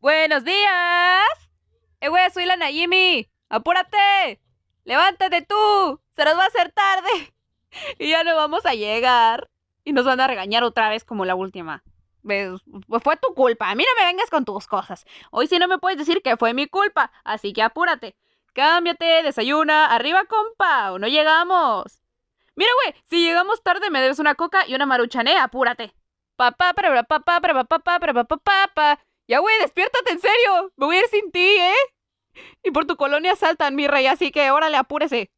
¡Buenos días! Güey, soy la Nayimi. ¡Apúrate! ¡Levántate tú! ¡Se nos va a hacer tarde! Y ya no vamos a llegar. Y nos van a regañar otra vez como la última. ¿Ves? Fue tu culpa. A mí no me vengas con tus cosas. Hoy sí no me puedes decir que fue mi culpa. Así que apúrate. Cámbiate, desayuna. ¡Arriba, compa! ¡O no llegamos! Mira, güey, si llegamos tarde me debes una coca y una maruchané. Apúrate. Papá, para papá, para papá, para papá. Ya, güey, despiértate, en serio. Me voy a ir sin ti, ¿eh? Y por tu colonia saltan, mi rey, así que órale, apúrese.